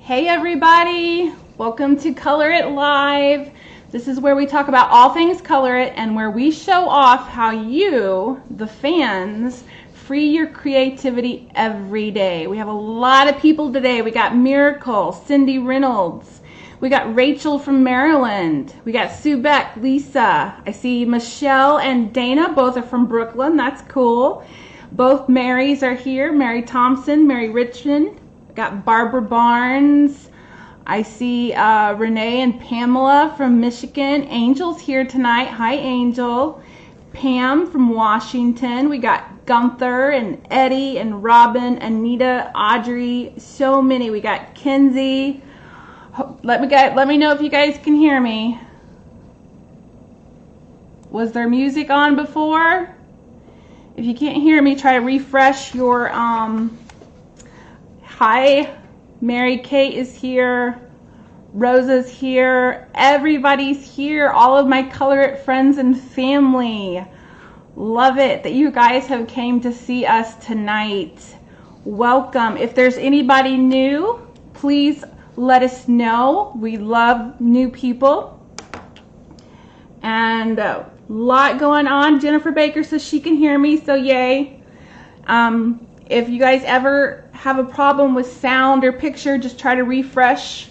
Hey everybody, welcome to Color It Live. This is where we talk about all things Color It and where we show off how you, the fans, free your creativity every day. We have a lot of people today. We got Miracle, Cindy Reynolds. We got Rachel from Maryland. We got Sue Beck, Lisa. I see Michelle and Dana, both are from Brooklyn. That's cool. Both Marys are here. Mary Thompson, Mary Richmond. Got Barbara Barnes. I see Renee and Pamela from Michigan. Angel's here tonight. Hi, Angel. Pam from Washington. We got Gunther and Eddie and Robin, Anita, Audrey. So many. We got Kenzie. Let me know if you guys can hear me. Was there music on before? If you can't hear me, try to refresh your Hi, Mary Kate is here. Rosa's here. Everybody's here. All of my Color It friends and family. Love it that you guys have came to see us tonight. Welcome. If there's anybody new, please let us know. We love new people. And a lot going on. Jennifer Baker says she can hear me, so yay. If you guys ever have a problem with sound or picture, just try to refresh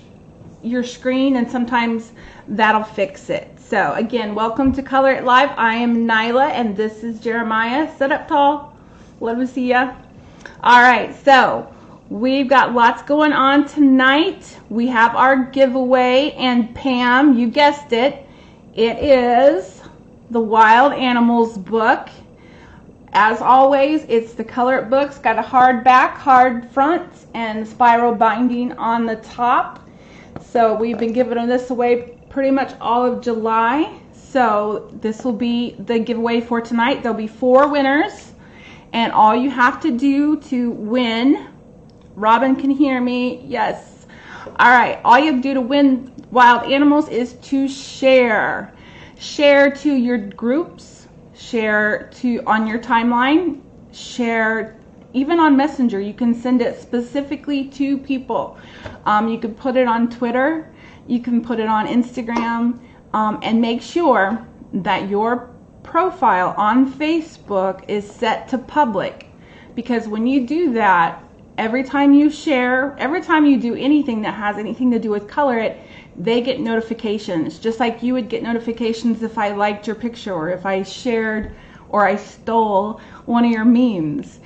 your screen and sometimes that'll fix it. So again, welcome to Color It Live. I am Nyla and this is Jeremiah. Sit up tall. Love to see ya. All right, so we've got lots going on tonight. We have our giveaway, and Pam, you guessed it, it is the Wild Animals book. As always, it's the Color It books. Got a hard back, hard front, and spiral binding on the top. So we've been giving this away pretty much all of July. So this will be the giveaway for tonight. There'll be 4 winners, and all you have to do to win, Robin can hear me, yes. All right, all you have to do to win Wild Animals is to share. Share to your groups. Share on your timeline, share even on Messenger. You can send it specifically to people. You can put it on Twitter, you can put it on Instagram, and make sure that your profile on Facebook is set to public, because when you do that, every time you share, every time you do anything that has anything to do with Color It, they get notifications, just like you would get notifications if I liked your picture or if I shared or I stole one of your memes.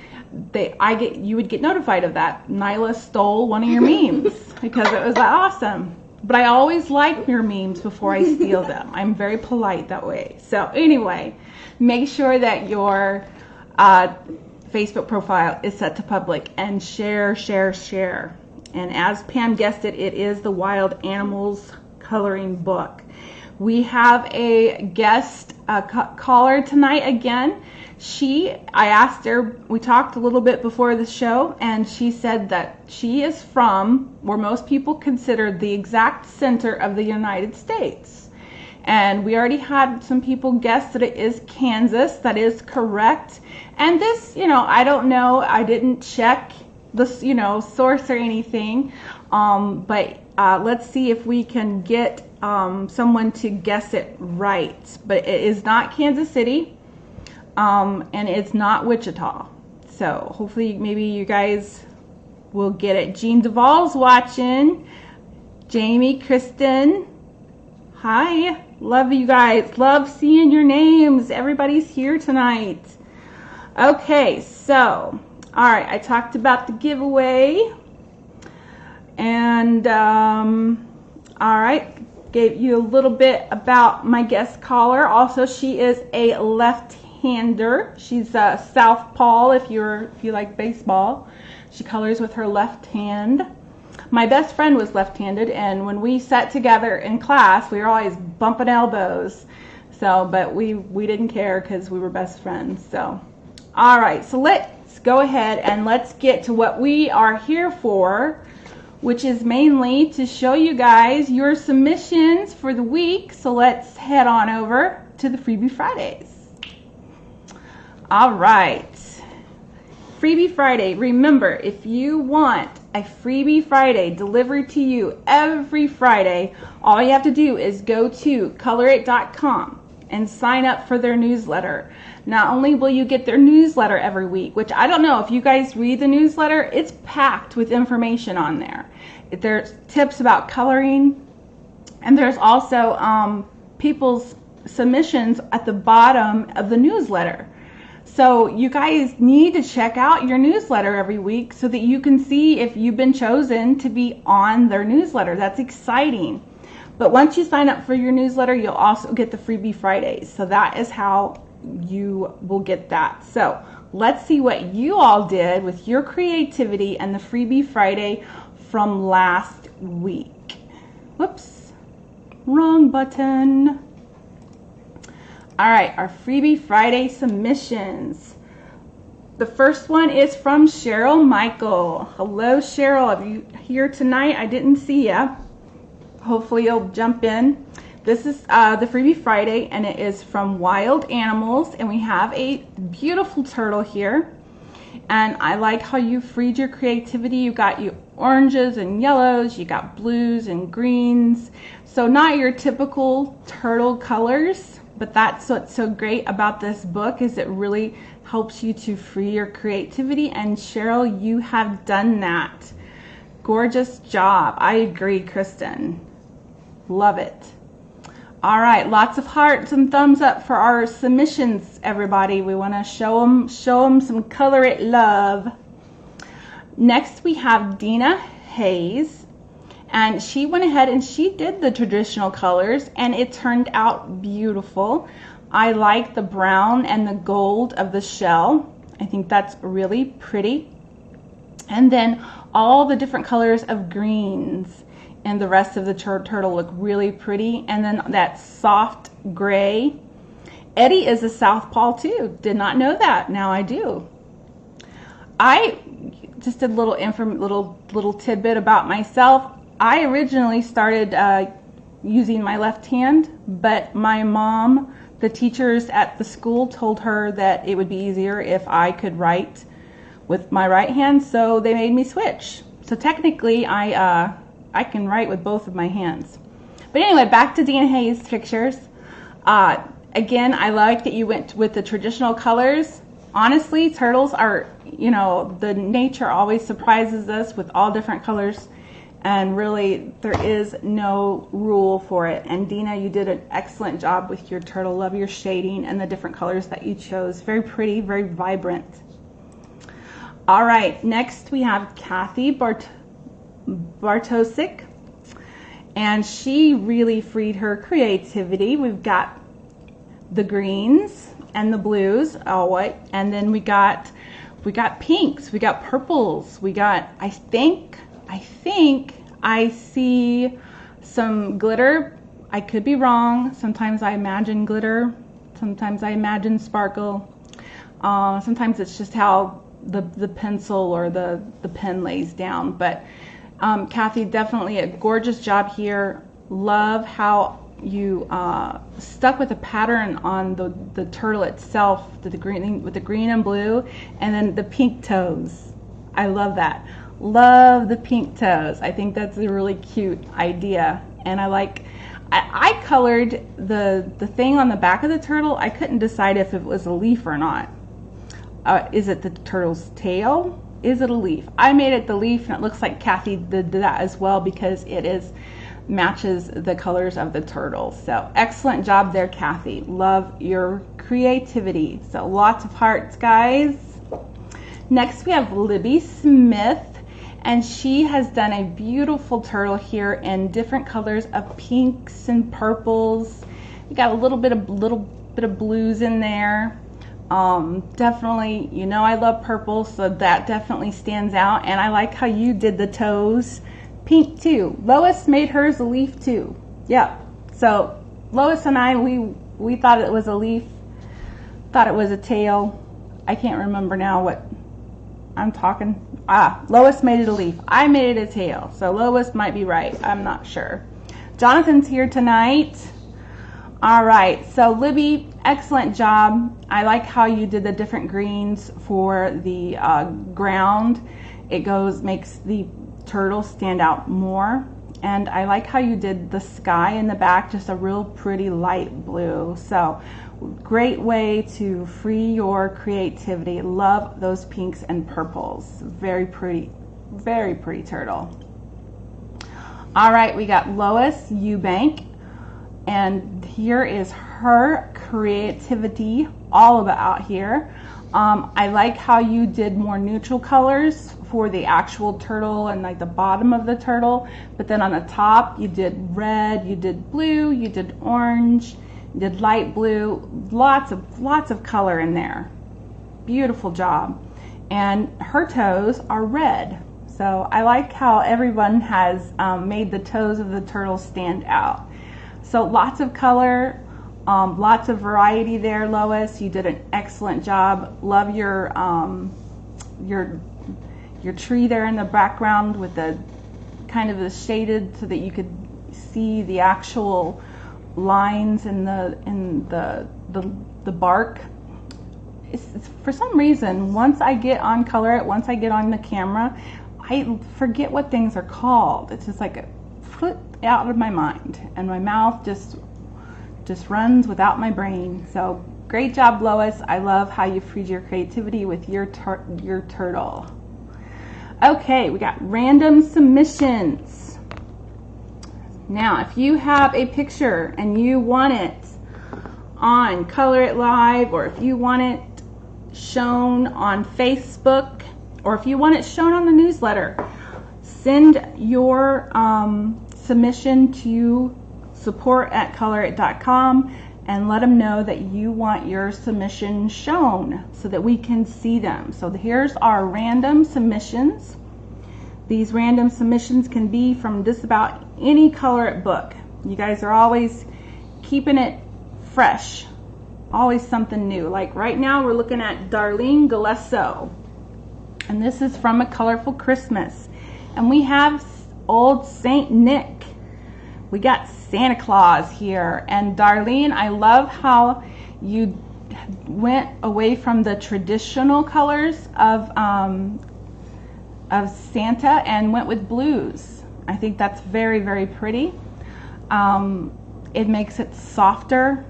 You would get notified of that. Nyla stole one of your memes because it was that awesome. But I always like your memes before I steal them. I'm very polite that way. So anyway, make sure that your Facebook profile is set to public and share. And as Pam guessed it, it is the Wild Animals coloring book. We have a guest caller tonight again. I asked her, we talked a little bit before the show, and she said that she is from where most people consider the exact center of the United States. And we already had some people guess that it is Kansas. That is correct. And this, I don't know. I didn't check the source or anything, but let's see if we can get someone to guess it right. But it is not Kansas City, and it's not Wichita. So hopefully maybe you guys will get it. Jean Duvall's watching. Jamie, Kristen, hi, love you guys, love seeing your names. Everybody's here tonight. Okay, so all right, I talked about the giveaway, and all right, gave you a little bit about my guest caller. Also, she is a left-hander. She's a southpaw if you like baseball. She colors with her left hand. My best friend was left-handed, and when we sat together in class, we were always bumping elbows. So, but we didn't care because we were best friends. So, all right, so let's go ahead and let's get to what we are here for, which is mainly to show you guys your submissions for the week. So let's head on over to the Freebie Fridays. All right, Freebie Friday. Remember, if you want a freebie Friday delivered to you every Friday. All you have to do is go to colorit.com and sign up for their newsletter. Not only will you get their newsletter every week, which I don't know if you guys read the newsletter, it's packed with information on there. There's tips about coloring, and there's also people's submissions at the bottom of the newsletter. So you guys need to check out your newsletter every week so that you can see if you've been chosen to be on their newsletter. That's exciting. But once you sign up for your newsletter, you'll also get the Freebie Fridays. So that is how you will get that. So let's see what you all did with your creativity and the Freebie Friday from last week. Whoops, wrong button. All right, our Freebie Friday submissions. The first one is from Cheryl Michael. Hello, Cheryl. Are you here tonight? I didn't see ya. Hopefully you'll jump in. This is the Freebie Friday, and it is from Wild Animals, and we have a beautiful turtle here. And I like how you freed your creativity. You got your oranges and yellows, you got blues and greens. So not your typical turtle colors. But that's what's so great about this book, is it really helps you to free your creativity. And Cheryl, you have done that. Gorgeous job. I agree, Kristen. Love it. All right, lots of hearts and thumbs up for our submissions, everybody. We want to show them some Color It love. Next, we have Dina Hayes. And she went ahead and she did the traditional colors, and it turned out beautiful. I like the brown and the gold of the shell. I think that's really pretty. And then all the different colors of greens and the rest of the turtle look really pretty. And then that soft gray. Eddie is a southpaw too. Did not know that. Now I do. I just did a little tidbit about myself. I originally started using my left hand, but my mom, the teachers at the school, told her that it would be easier if I could write with my right hand, so they made me switch. So technically, I can write with both of my hands. But anyway, back to Dina Hayes' pictures. Again, I like that you went with the traditional colors. Honestly, turtles are, the nature always surprises us with all different colors. And really, there is no rule for it. And Dina, you did an excellent job with your turtle. Love your shading and the different colors that you chose. Very pretty, very vibrant. All right, next we have Kathy Bartosik. And she really freed her creativity. We've got the greens and the blues, all white. And then we got pinks, we got purples, we got, I think I see some glitter. I could be wrong. Sometimes I imagine glitter. Sometimes I imagine sparkle. Sometimes it's just how the pencil or the pen lays down. But Kathy, definitely a gorgeous job here. Love how you stuck with a pattern on the turtle itself, with the green and blue, and then the pink toes. I love that. Love the pink toes. I think that's a really cute idea. And I colored the thing on the back of the turtle. I couldn't decide if it was a leaf or not. Is it the turtle's tail? Is it a leaf? I made it the leaf, and it looks like Kathy did that as well, because it matches the colors of the turtle. So excellent job there, Kathy. Love your creativity. So lots of hearts, guys. Next we have Libby Smith. And she has done a beautiful turtle here in different colors of pinks and purples. You got a little bit of blues in there. Definitely, I love purple, so that definitely stands out. And I like how you did the toes pink too. Lois made hers a leaf too. Yeah. So Lois and I, we thought it was a leaf, thought it was a tail. I can't remember now what I'm talking. Lois made it a leaf. I made it a tail. So Lois might be right. I'm not sure. Jonathan's here tonight. All right. So Libby, excellent job. I like how you did the different greens for the ground. It makes the turtle stand out more. And I like how you did the sky in the back, just a real pretty light blue. So great way to free your creativity. Love those pinks and purples. Very pretty turtle. All right, we got Lois Eubank, and here is her creativity all about here. I like how you did more neutral colors for the actual turtle and like the bottom of the turtle, but then on the top you did red, you did blue, you did orange, you did light blue, lots of color in there. Beautiful job. And her toes are red. So I like how everyone has made the toes of the turtle stand out. So lots of color, lots of variety there, Lois. You did an excellent job. Love your tree there in the background with the kind of the shaded so that you could see the actual lines in the bark. It's, for some reason, once I get on once I get on the camera, I forget what things are called. It's just like a foot out of my mind, and my mouth just runs without my brain. So great job, Lois. I love how you freed your creativity with your turtle. Okay, we got random submissions. Now, if you have a picture and you want it on Color It Live, or if you want it shown on Facebook, or if you want it shown on the newsletter, send your submission to support@colorit.com and let them know that you want your submission shown so that we can see them. So here's our random submissions. These random submissions can be from just about any Color It book. You guys are always keeping it fresh, always something new. Like right now we're looking at Darlene Galesso, and this is from A Colorful Christmas. And we have Old Saint Nick. We got Santa Claus here. And Darlene, I love how you went away from the traditional colors of Santa and went with blues. I think that's very pretty. It makes it softer,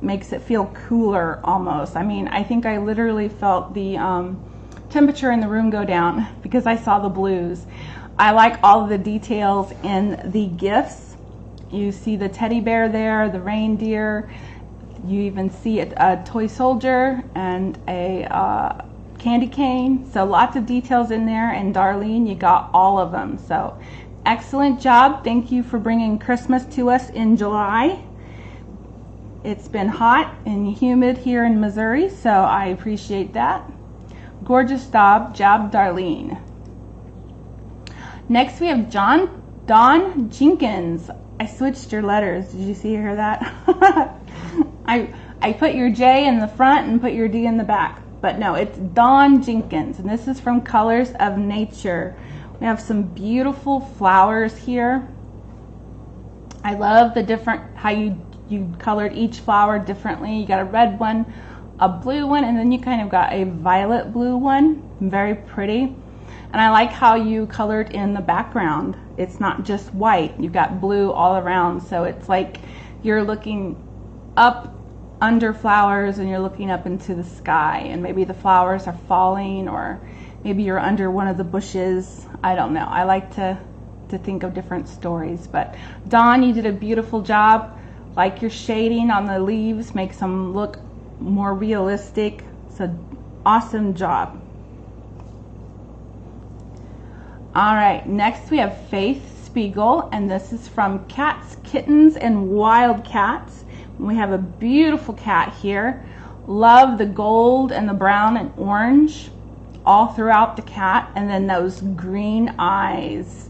makes it feel cooler almost. I mean, I think I literally felt the temperature in the room go down because I saw the blues. I like all of the details in the gifts. You see the teddy bear there, the reindeer. You even see a toy soldier and a candy cane. So lots of details in there, and Darlene, you got all of them. So excellent job. Thank you for bringing Christmas to us in July. It's been hot and humid here in Missouri, so I appreciate that. Gorgeous job, Darlene. Next we have Don Jenkins. I switched your letters. Did you hear that? I put your J in the front and put your D in the back. But no, it's Don Jenkins, and this is from Colors of Nature. We have some beautiful flowers here. I love the different, how you colored each flower differently. You got a red one, a blue one, and then you kind of got a violet blue one. Very pretty. And I like how you colored in the background. It's not just white. You've got blue all around, so it's like you're looking up under flowers and you're looking up into the sky, and maybe the flowers are falling, or maybe you're under one of the bushes. I don't know. I like to think of different stories. But Dawn, you did a beautiful job. Like your shading on the leaves makes them look more realistic. So awesome job. All right, next we have Faith Spiegel, and this is from Cats, Kittens, and Wildcats. We have a beautiful cat here. Love the gold and the brown and orange all throughout the cat, and then those green eyes.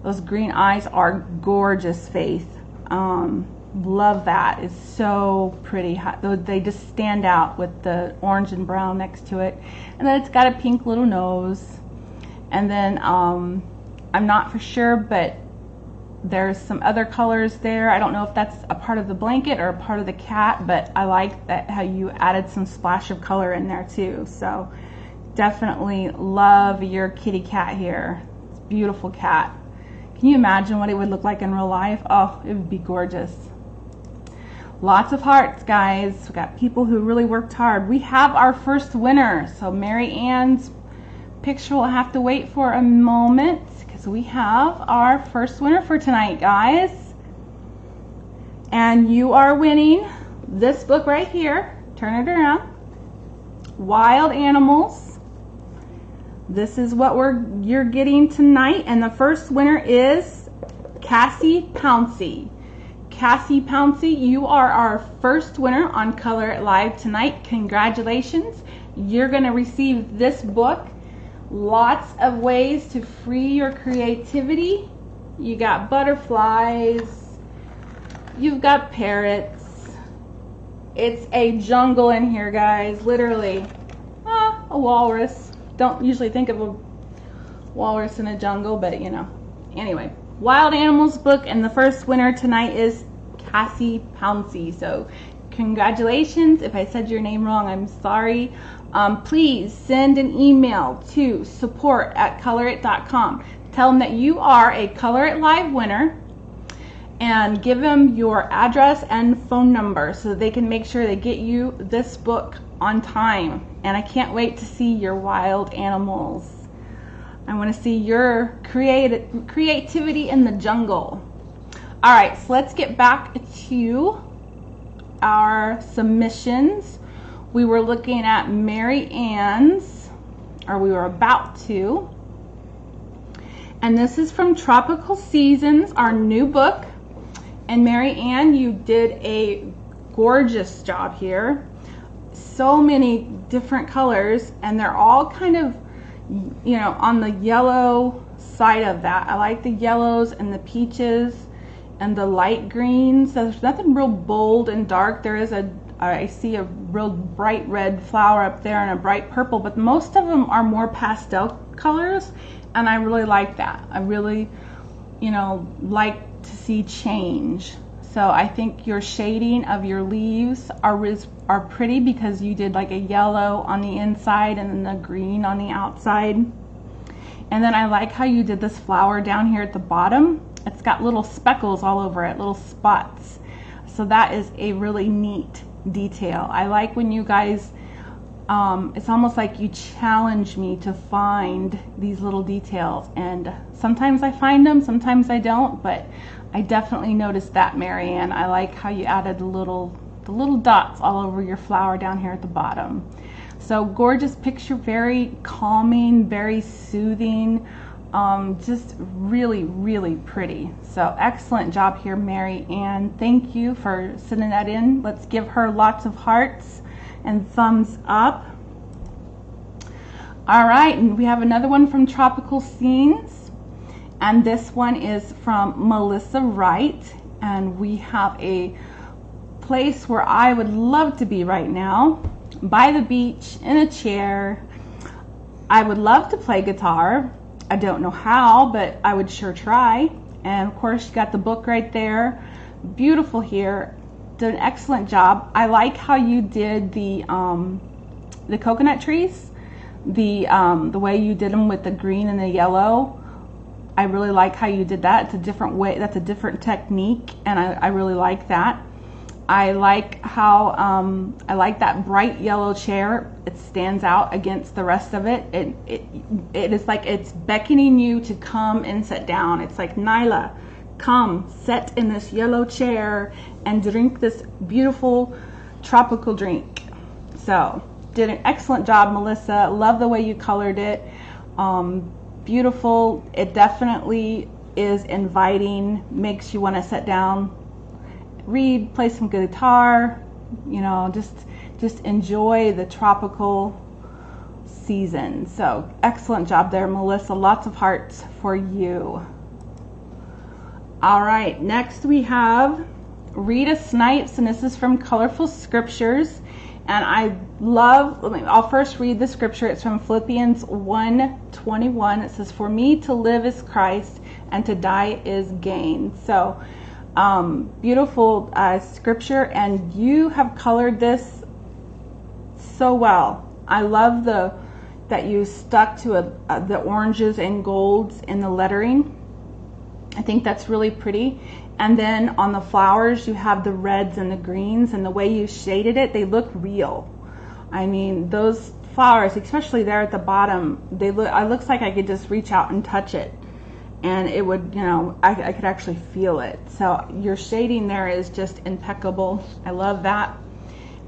Those green eyes are gorgeous, Faith. Love that. It's so pretty. They just stand out with the orange and brown next to it. And then it's got a pink little nose. And then I'm not for sure, but there's some other colors there. I don't know if that's a part of the blanket or a part of the cat, but I like that how you added some splash of color in there too. So definitely love your kitty cat here. It's beautiful cat. Can you imagine what it would look like in real life? Oh, it would be gorgeous. Lots of hearts, guys. We got people who really worked hard. We have our first winner. So Mary Ann's picture will have to wait for a moment because we have our first winner for tonight, guys. And you are winning this book right here. Turn it around. Wild Animals. This is what you're getting tonight, and the first winner is Cassie Pouncey. Cassie Pouncey, you are our first winner on Color It Live tonight. Congratulations. You're going to receive this book. Lots of ways to free your creativity. You got butterflies. You've got parrots. It's a jungle in here, guys. Literally. A walrus. Don't usually think of a walrus in a jungle, but you know. Anyway, Wild Animals book, and the first winner tonight is Cassie Pouncey. So congratulations. If I said your name wrong, I'm sorry. Please send an email to support@colorit.com. Tell them that you are a Color It Live winner, and give them your address and phone number so they can make sure they get you this book on time. And I can't wait to see your wild animals. I want to see your creativity in the jungle. All right, so let's get back to our submissions. We were looking at Mary Ann's, or we were about to. And this is from Tropical Seasons, our new book. And Mary Ann, you did a gorgeous job here. So many different colors, and they're all kind of, you know, on the yellow side of that. I like the yellows and the peaches and the light greens. There's nothing real bold and dark. There is I see a real bright red flower up there and a bright purple, but most of them are more pastel colors, and I really like that. I really, you know, like to see change. So I think your shading of your leaves are pretty because you did like a yellow on the inside and then the green on the outside. And then I like how you did this flower down here at the bottom. It's got little speckles all over it, little spots. So that is a really neat detail. I like when you guys, it's almost like you challenge me to find these little details, and sometimes I find them, sometimes I don't, but I definitely noticed that, Mary Ann. I like how you added the little dots all over your flower down here at the bottom. So gorgeous picture, very calming, very soothing, just really, really pretty. So excellent job here, Mary Ann. Thank you for sending that in. Let's give her lots of hearts and thumbs up. All right, and we have another one from Tropical Scenes, and this one is from Melissa Wright, and we have a place where I would love to be right now, by the beach in a chair. I would love to play guitar. I don't know how, but I would sure try. And of course, you got the book right there. Beautiful here. Did an excellent job. I like how you did the coconut trees, the way you did them with the green and the yellow. I really like how you did that. It's a different way. That's a different technique, and I really like that. I like how I like that bright yellow chair. It stands out against the rest of it. It is like it's beckoning you to come and sit down. It's like, Nyla, come sit in this yellow chair and drink this beautiful tropical drink. So did an excellent job, Melissa. Love the way you colored it. Beautiful. It definitely is inviting, makes you want to sit down, read, play some guitar, you know, just enjoy the tropical season. So excellent job there, Melissa. Lots of hearts for you. All right, next we have Rita Snipes, and this is from Colorful Scriptures. And I love, I'll first read the scripture. It's from Philippians 1:21. It says, "For me to live is Christ, and to die is gain." So beautiful scripture, and you have colored this so well. I love that you stuck to the oranges and golds in the lettering. I think that's really pretty. And then on the flowers, you have the reds and the greens, and the way you shaded it, they look real. I mean, those flowers, especially there at the bottom, they look, it looks like I could just reach out and touch it, and it would, you know, I could actually feel it. So your shading there is just impeccable. I love that.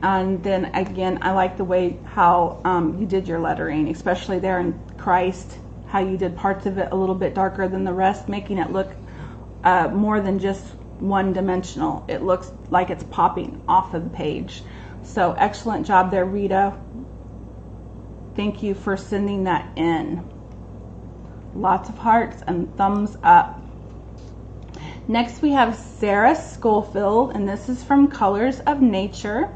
And then again, I like the way how you did your lettering, especially there in Christ, how you did parts of it a little bit darker than the rest, making it look more than just one dimensional. It looks like it's popping off of the page. So excellent job there, Rita. Thank you for sending that in. Lots of hearts and thumbs up. Next we have Sarah Schofield, and this is from Colors of Nature.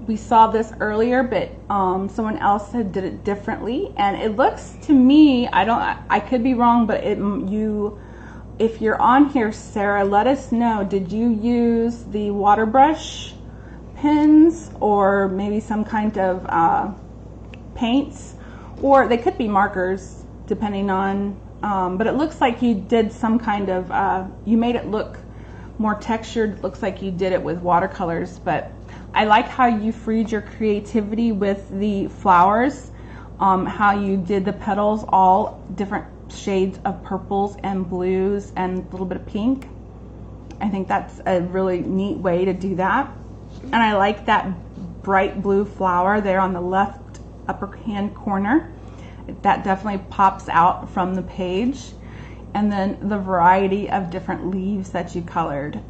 We saw this earlier, but someone else had did it differently, and it looks to me, I could be wrong, but if you're on here, Sarah, let us know. Did you use the water brush pens, or maybe some kind of paints, or they could be markers, depending on, but it looks like you did some kind of, you made it look more textured. Looks like you did it with watercolors, but I like how you freed your creativity with the flowers, how you did the petals, all different shades of purples and blues and a little bit of pink. I think that's a really neat way to do that. And I like that bright blue flower there on the left upper hand corner. That definitely pops out from the page. And then the variety of different leaves that you colored.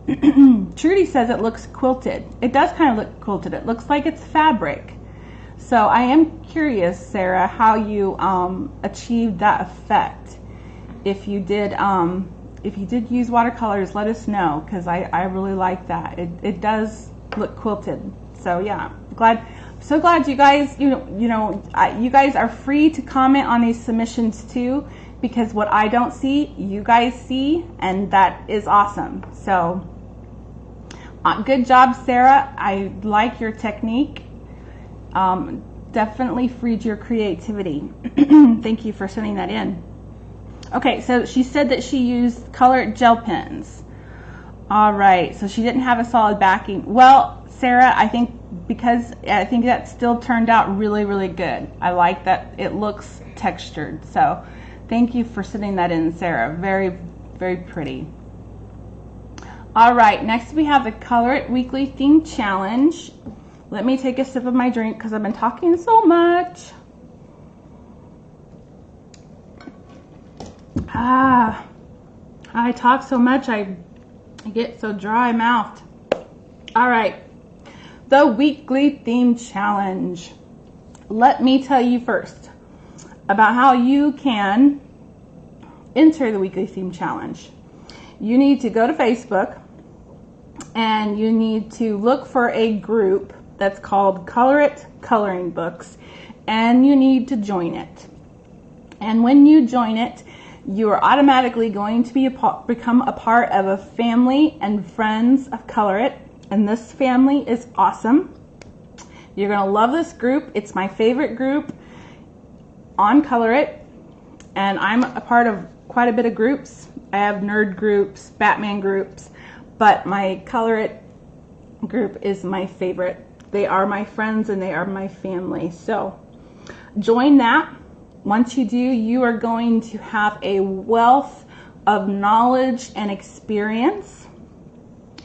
Trudy says it looks quilted. It does kind of look quilted. It looks like it's fabric. So I am curious, Sarah, how you achieved that effect. If you did use watercolors, let us know, because I really like that. It does look quilted. So yeah, so glad you guys, you guys are free to comment on these submissions too, because what I don't see, you guys see, and that is awesome. So good job, Sarah. I like your technique. Definitely freed your creativity. Thank you for sending that in. Okay, so she said that she used colored gel pens. All right, so she didn't have a solid backing. Well, Sarah, I think that still turned out really, really good. I like that it looks textured. So thank you for sending that in, Sarah. Very, very pretty. All right, next we have the Color It Weekly Theme Challenge. Let me take a sip of my drink because I've been talking so much. I talk so much, I get so dry-mouthed. All right, the Weekly Theme Challenge. Let me tell you first about how you can enter the Weekly Theme Challenge. You need to go to Facebook, and you need to look for a group that's called Color It Coloring Books, and you need to join it. And when you join it, you are automatically going to become a part of a family and friends of Color It, and this family is awesome. You're going to love this group. It's my favorite group on Color It, and I'm a part of quite a bit of groups. I have nerd groups, Batman groups, but my Color It group is my favorite. They are my friends and they are my family. So join that. Once you do, you are going to have a wealth of knowledge and experience.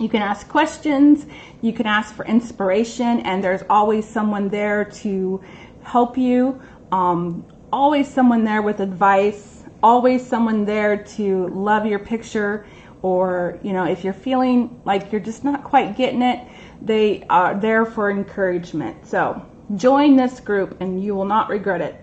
You can ask questions, you can ask for inspiration, and there's always someone there to help you. Always someone there with advice, always someone there to love your picture, or if you're feeling like you're just not quite getting it, they are there for encouragement. So join this group and you will not regret it.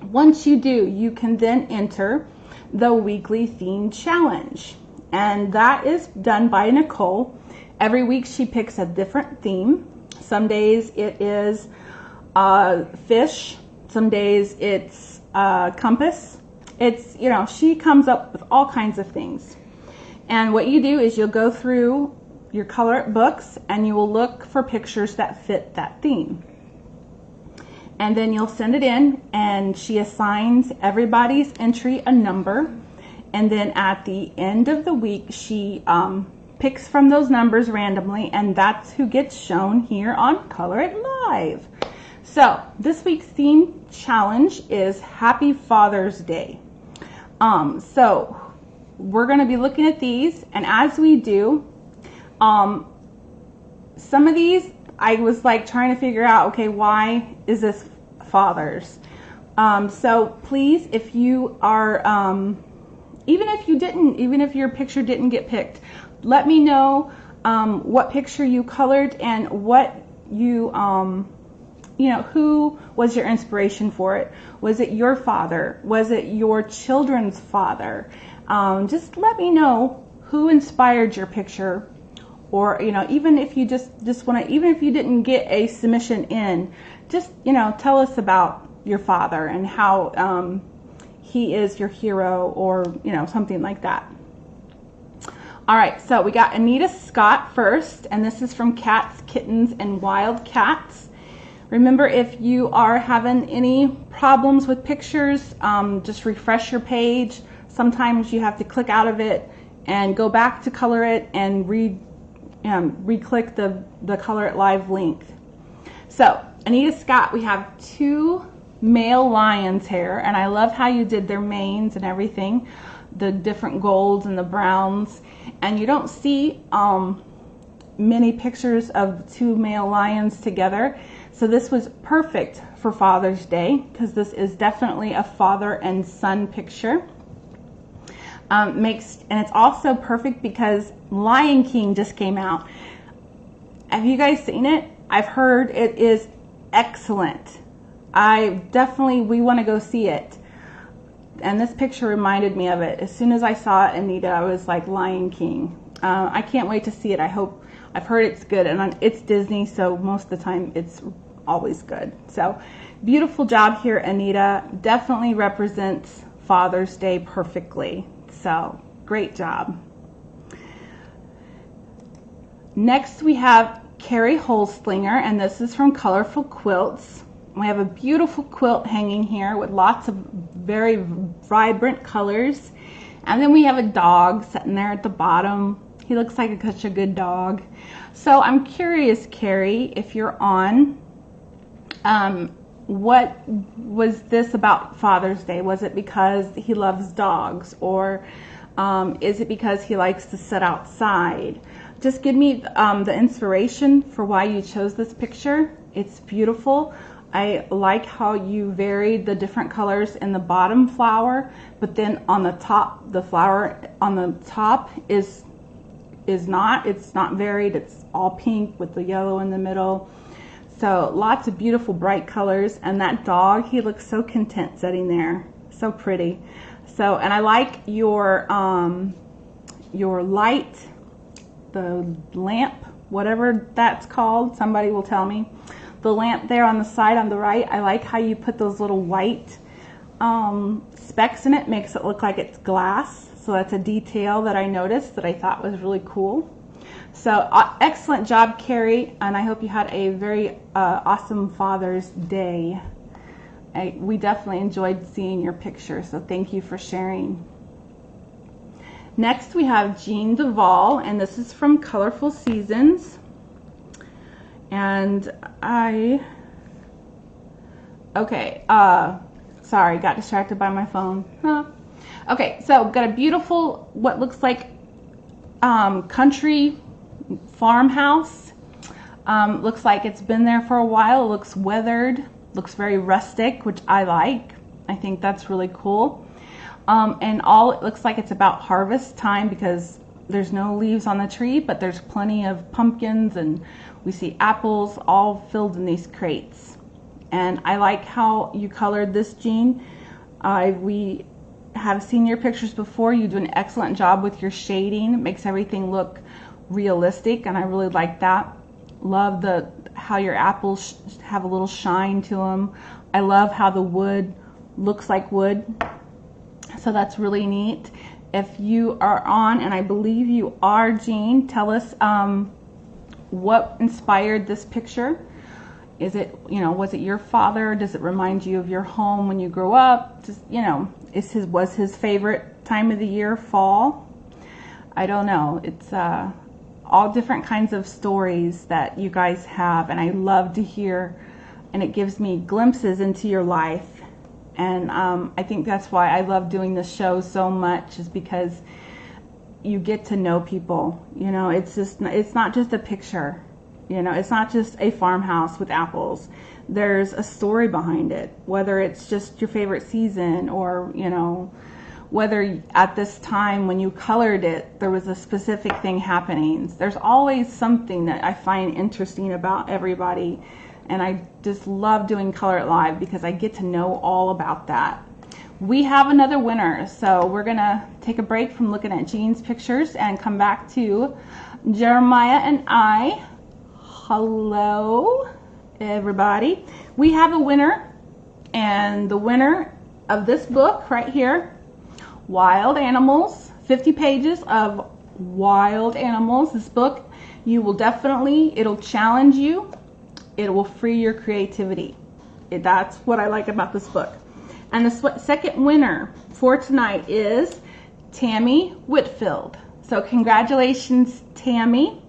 Once you do, you can then enter the Weekly Theme Challenge, and that is done by Nicole. Every week she picks a different theme. Some days it is fish, some days it's compass. It's, she comes up with all kinds of things. And what you do is you'll go through your Color It books and you will look for pictures that fit that theme. and then you'll send it in, and she assigns everybody's entry a number, and then at the end of the week she picks from those numbers randomly, and that's who gets shown here on Color It Live. So this week's theme challenge is Happy Father's Day. So we're going to be looking at these, and as we do, some of these I was like trying to figure out, okay, why is this fathers? So please, if you are, even if your picture didn't get picked, let me know what picture you colored and what you, who was your inspiration for it. Was it your father? Was it your children's father? Just let me know who inspired your picture. Or, even if you just want to, even if you didn't get a submission in, just, tell us about your father and how he is your hero, or, something like that. All right, so we got Anita Scott first, and this is from Cats, Kittens, and Wild Cats. Remember, if you are having any problems with pictures, just refresh your page. Sometimes you have to click out of it and go back to Color It and re-click the Color It Live link. So Anita Scott, we have 2 male lions here, and I love how you did their manes and everything, the different golds and the browns, and you don't see many pictures of 2 male lions together. So this was perfect for Father's Day, because this is definitely a father and son picture. And it's also perfect because Lion King just came out. Have you guys seen it? I've heard it is excellent. We want to go see it. And this picture reminded me of it. As soon as I saw it, Anita, I was like, Lion King. I can't wait to see it. I've heard it's good, and it's Disney, so most of the time it's always good. So beautiful job here, Anita. Definitely represents Father's Day perfectly. So great job. Next we have Carrie Holslinger, and this is from Colorful Quilts. We have a beautiful quilt hanging here with lots of very vibrant colors. And then we have a dog sitting there at the bottom. He looks like such a good dog. So I'm curious, Carrie, if you're on, what was this about Father's Day? Was it because he loves dogs, or is it because he likes to sit outside? Just give me the inspiration for why you chose this picture. It's beautiful. I like how you varied the different colors in the bottom flower, but then on the top, the flower on the top it's not varied. It's all pink with the yellow in the middle. So lots of beautiful bright colors, and that dog, he looks so content sitting there, so pretty. So, and I like your light, the lamp, whatever that's called, somebody will tell me. The lamp there on the side on the right, I like how you put those little white specks in it, makes it look like it's glass. So that's a detail that I noticed that I thought was really cool. So excellent job, Carrie, and I hope you had a very awesome Father's Day. We definitely enjoyed seeing your picture, so thank you for sharing. Next we have Jean Duvall, and this is from Colorful Seasons. And sorry, got distracted by my phone. Okay, so got a beautiful, what looks like country farmhouse. Looks like it's been there for a while. It looks weathered, looks very rustic, which I like. I think that's really cool. And it looks like it's about harvest time because there's no leaves on the tree, but there's plenty of pumpkins, and we see apples all filled in these crates. And I like how you colored this, Jean. We have seen your pictures before. You do an excellent job with your shading. It makes everything look realistic, and I really like that. Love how your apples have a little shine to them. I love how the wood looks like wood. So that's really neat. If you are on, and I believe you are, Jean, tell us what inspired this picture. Is it, was it your father? Does it remind you of your home when you grew up? Just, was his favorite time of the year fall? I don't know. It's all different kinds of stories that you guys have, and I love to hear, and it gives me glimpses into your life. And I think that's why I love doing this show so much, is because you get to know people. It's not just a picture. It's not just a farmhouse with apples. There's a story behind it, whether it's just your favorite season, or whether at this time when you colored it there was a specific thing happening. There's always something that I find interesting about everybody, and I just love doing Color It Live because I get to know all about that. We have another winner, so we're gonna take a break from looking at Jean's pictures and come back to Jeremiah and I. Hello everybody. We have a winner, and the winner of this book right here, Wild Animals, 50 pages of wild animals. This book, it'll challenge you, it will free your creativity. That's what I like about this book. And the second winner for tonight is Tammy Whitfield. So congratulations, Tammy.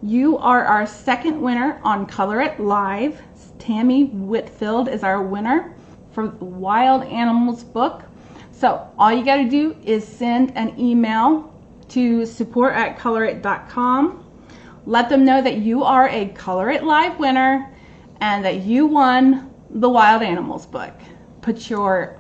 You are our second winner on Color It Live. Tammy Whitfield is our winner for the Wild Animals book. So all you got to do is send an email to support@colorit.com. Let them know that you are a Color It Live winner and that you won the Wild Animals book. Put your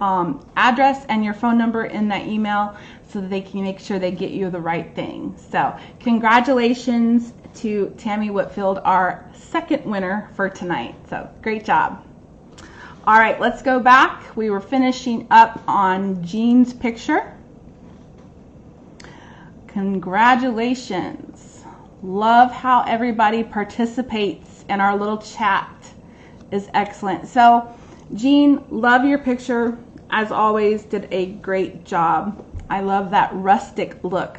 address and your phone number in that email so that they can make sure they get you the right thing. So congratulations to Tammy Whitfield, our second winner for tonight. So great job. All right, let's go back. We were finishing up on Jean's picture. Congratulations. Love how everybody participates in our little chat. Is excellent. So Jean, love your picture. As always, did a great job. I love that rustic look.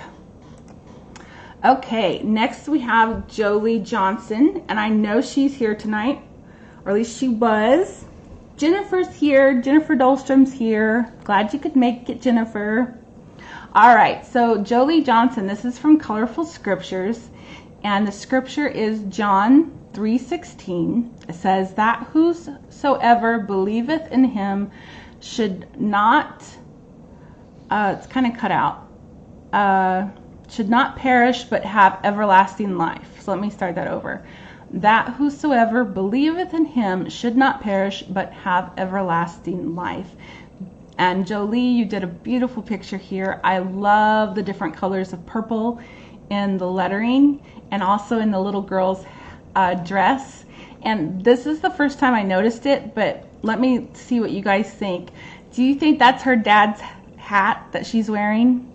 Okay, next we have Jolie Johnson, and I know she's here tonight, or at least she was. Jennifer's here. Jennifer Dahlstrom's here. Glad you could make it, Jennifer. All right, so Jolie Johnson, this is from Colorful Scriptures, and the scripture is John 3:16. It says that whosoever believeth in him should not, it's kind of cut out, should not perish but have everlasting life. So let me start that over. That whosoever believeth in him should not perish but have everlasting life. And Jolie, you did a beautiful picture here. I love the different colors of purple in the lettering and also in the little girl's dress. And this is the first time I noticed it, but let me see what you guys think. Do you think that's her dad's hat that she's wearing?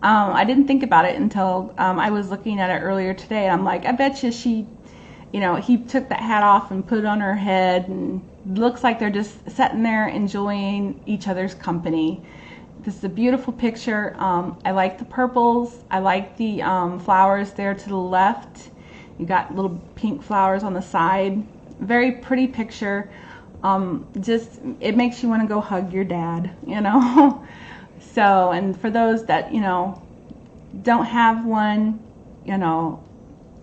I didn't think about it until I was looking at it earlier today. And I'm like, I bet you he took that hat off and put it on her head, and looks like they're just sitting there enjoying each other's company. This is a beautiful picture. I like the purples. I like the flowers there to the left. You got little pink flowers on the side. Very pretty picture. Just, it makes you want to go hug your dad, So, and for those that, don't have one,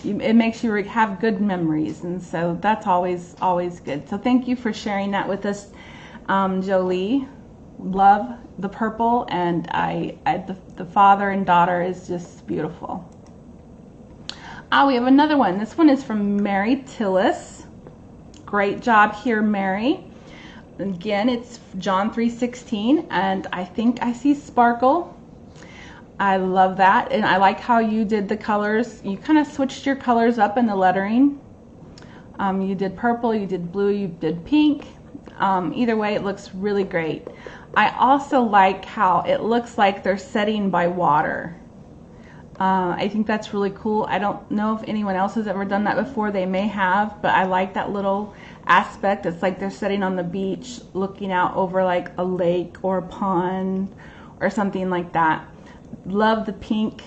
it makes you have good memories. And so that's always good. So thank you for sharing that with us, Jolie. Love the purple, and the father and daughter is just beautiful. We have another one. This one is from Mary Tillis. Great job here, Mary. Again, it's John 3:16, and I think I see sparkle. I love that, and I like how you did the colors. You kind of switched your colors up in the lettering. You did purple, you did blue, you did pink. Either way, it looks really great. I also like how it looks like they're setting by water. I think that's really cool. I don't know if anyone else has ever done that before. They may have, but I like that little aspect. It's like they're sitting on the beach looking out over like a lake or a pond or something like that. Love the pink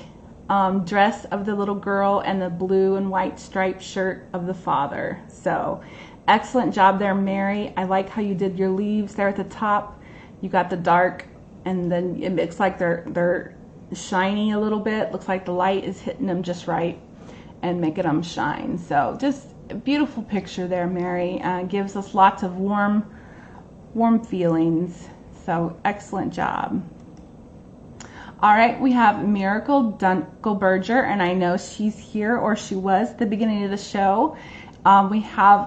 dress of the little girl and the blue and white striped shirt of the father. So, Excellent job there, Mary. I like how you did your leaves there at the top. You got the dark, and then it looks like they're shiny a little bit. Looks like the light is hitting them just right and making them shine. So just a beautiful picture there, Mary. Gives us lots of warm feelings. So excellent job. All right, we have Miracle Dunkelberger, and I know she's here, or she was at the beginning of the show.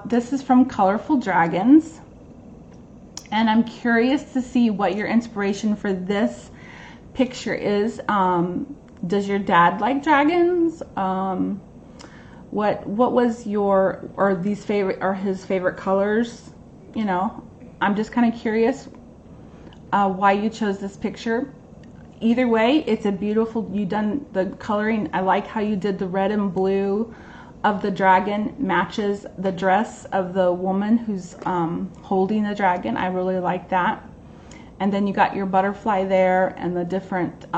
This is from Colorful Dragons, and I'm curious to see what your inspiration for this picture is. Does your dad like dragons? What was his favorite colors? You know, I'm just kind of curious why you chose this picture. Either way, it's a beautiful, you done the coloring. I like how you did the red and blue of the dragon matches the dress of the woman who's holding the dragon. I really like that. And then you got your butterfly there and the different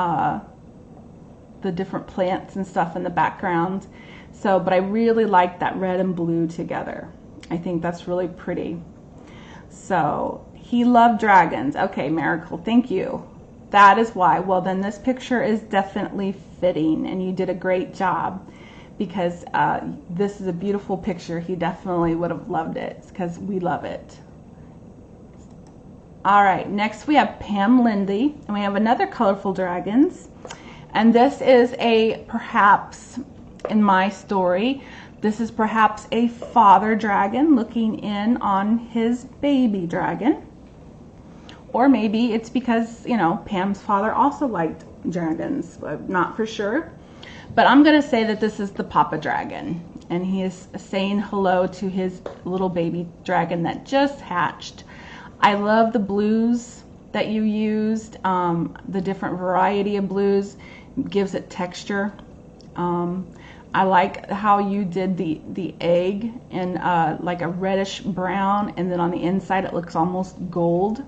plants and stuff in the background. So, but I really like that red and blue together. I think that's really pretty. So, he loved dragons. Okay, Miracle, thank you. That is why. Well, then this picture is definitely fitting, and you did a great job, because this is a beautiful picture. He definitely would have loved it, because we love it. All right, next we have Pam Lindy, and we have another Colorful Dragons. And this is perhaps, in my story, this is perhaps a father dragon looking in on his baby dragon. Or maybe it's because, you know, Pam's father also liked dragons. I'm not for sure. But I'm going to say that this is the Papa Dragon. And he is saying hello to his little baby dragon that just hatched. I love the blues that you used. The different variety of blues gives it texture. I like how you did the egg in like a reddish brown, and then on the inside it looks almost gold.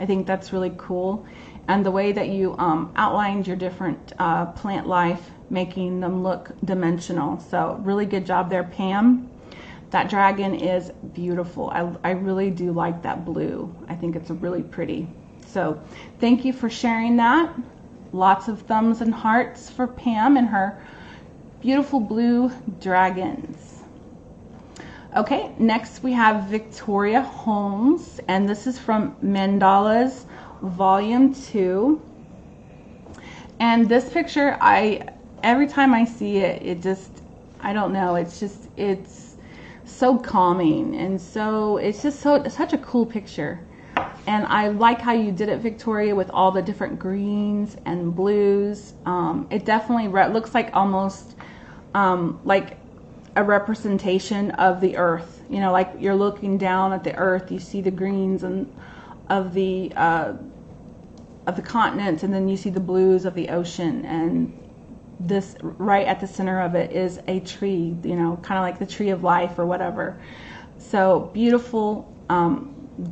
I think that's really cool. And the way that you outlined your different plant life, making them look dimensional. So really good job there, Pam. That dragon is beautiful. I really do like that blue. I think it's really pretty. So thank you for sharing that. Lots of thumbs and hearts for Pam and her beautiful blue dragons. Okay, next we have Victoria Holmes, and this is from Mandalas Volume 2. And this picture, every time I see it, it just, I don't know, it's so calming, and so it's just such a cool picture. And I like how you did it, Victoria, with all the different greens and blues. It definitely looks like almost like a representation of the earth. You know, like you're looking down at the earth, you see the greens and of the continents, and then you see the blues of the ocean. And this right at the center of it is a tree, you know, kind of like the tree of life or whatever. So beautiful.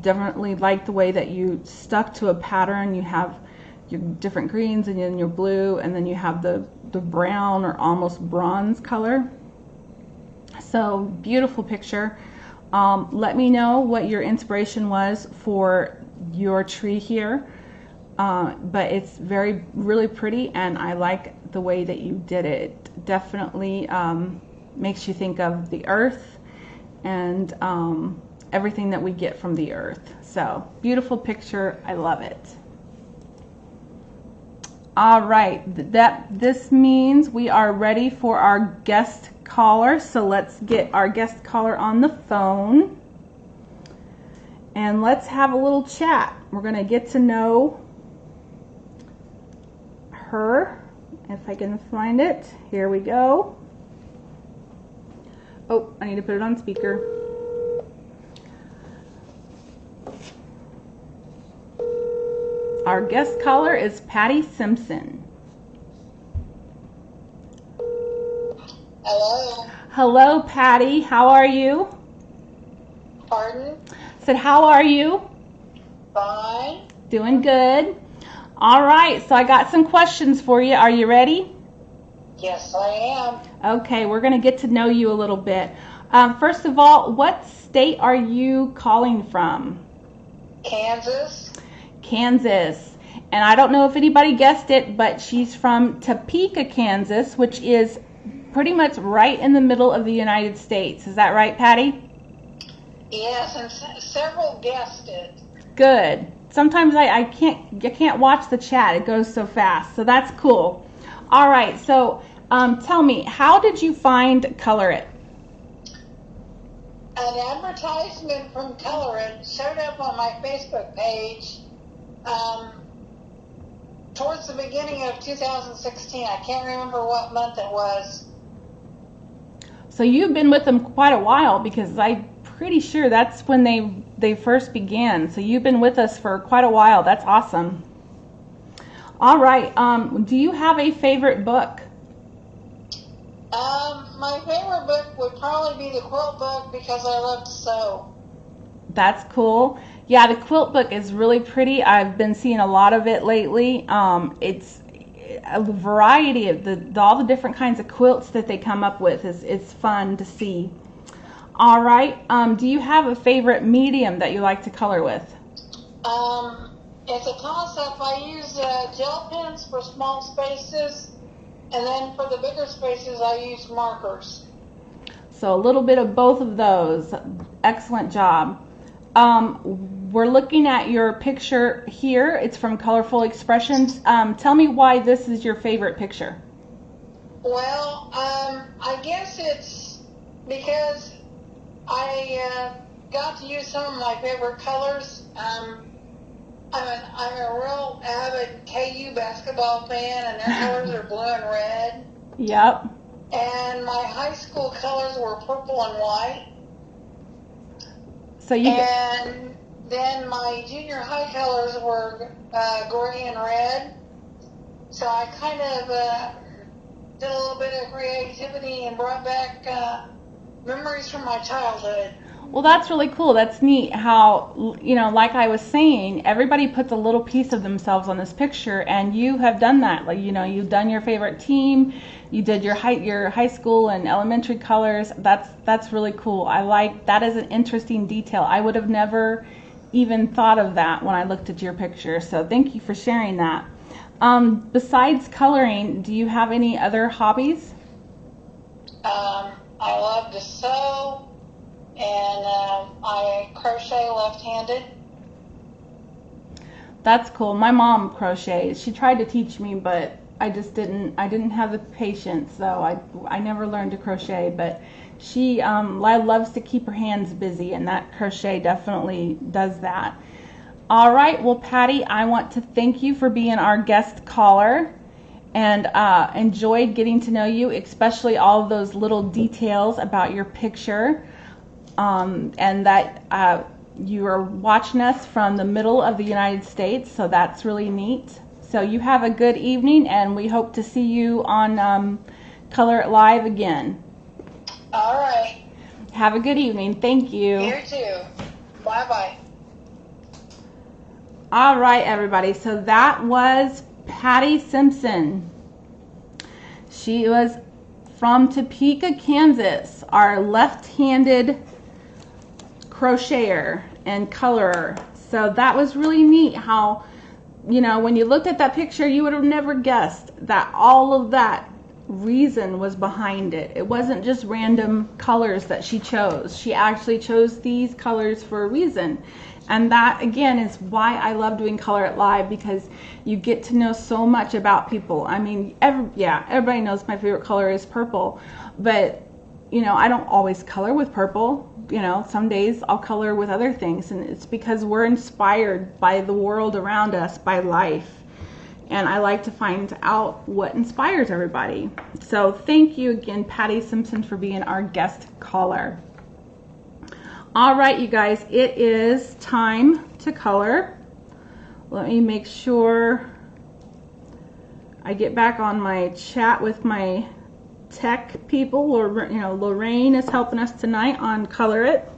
Definitely like the way that you stuck to a pattern. You have your different greens and then your blue, and then you have the brown or almost bronze color. So beautiful picture. Let me know what your inspiration was for your tree here. But it's really pretty, and I like the way that you did it. It definitely makes you think of the earth and everything that we get from the earth. So beautiful picture. I love it. All right, this means we are ready for our guest caller. So let's get our guest caller on the phone and let's have a little chat. We're going to get to know her, if I can find it. Here we go. Oh, I need to put it on speaker. Our guest caller is Patty Simpson. Hello. Hello, Patty. How are you? Pardon? Said, how are you? Fine. Doing good. All right, so I got some questions for you. Are you ready? Yes, I am. Okay, we're going to get to know you a little bit. First of all, what state are you calling from? Kansas. Kansas. And I don't know if anybody guessed it, but she's from Topeka, Kansas, which is pretty much right in the middle of the United States. Is that right, Patty? Yes, and several guessed it. Good. Sometimes I can't watch the chat. It goes so fast. So that's cool. All right. So tell me, how did you find Color It? An advertisement from Color It showed up on my Facebook page towards the beginning of 2016. I can't remember what month it was. So you've been with them quite a while, because I'm pretty sure that's when they first began. So you've been with us for quite a while. That's awesome. All right. Do you have a favorite book? My favorite book would probably be the quilt book, because I love to sew. That's cool. Yeah, the quilt book is really pretty. I've been seeing a lot of it lately. It's a variety of all the different kinds of quilts that they come up with. It's fun to see. All right. Do you have a favorite medium that you like to color with? It's a toss-up. I use gel pens for small spaces, and then for the bigger spaces, I use markers. So a little bit of both of those. Excellent job. We're looking at your picture here. It's from Colorful Expressions. Tell me why this is your favorite picture. Well, I guess it's because I got to use some of my favorite colors. I'm a real avid KU basketball fan, and their colors are blue and red. Yep. And my high school colors were purple and white. So you. And then my junior high colors were gray and red. So I kind of did a little bit of creativity and brought back memories from my childhood. Well, that's really cool. That's neat how, like I was saying, everybody puts a little piece of themselves on this picture, and you have done that. Like, you've done your favorite team, you did your high school and elementary colors. That's really cool. I like that. Is an interesting detail. I would have never even thought of that when I looked at your picture. So thank you for sharing that. Besides coloring, do you have any other hobbies? I love to sew. And I crochet left-handed. That's cool. My mom crochets. She tried to teach me, but I didn't have the patience, so I never learned to crochet. But she loves to keep her hands busy, and that crochet definitely does that. All right. Well, Patty, I want to thank you for being our guest caller, and enjoyed getting to know you, especially all of those little details about your picture. And that you are watching us from the middle of the United States, so that's really neat. So you have a good evening, and we hope to see you on Color It Live again. All right. Have a good evening. Thank you. You too. Bye-bye. All right, everybody. So that was Patty Simpson. She was from Topeka, Kansas, our left-handed crocheter and colorer. So that was really neat how, when you looked at that picture, you would have never guessed that all of that reason was behind it. It wasn't just random colors that she chose. She actually chose these colors for a reason. And that, again, is why I love doing Color It Live, because you get to know so much about people. I mean, everybody knows my favorite color is purple, but, I don't always color with purple. Some days I'll color with other things, and it's because we're inspired by the world around us, by life. And I like to find out what inspires everybody. So thank you again, Patty Simpson, for being our guest caller. All right, you guys, it is time to color. Let me make sure I get back on my chat with my tech people. Lorraine is helping us tonight on Color It.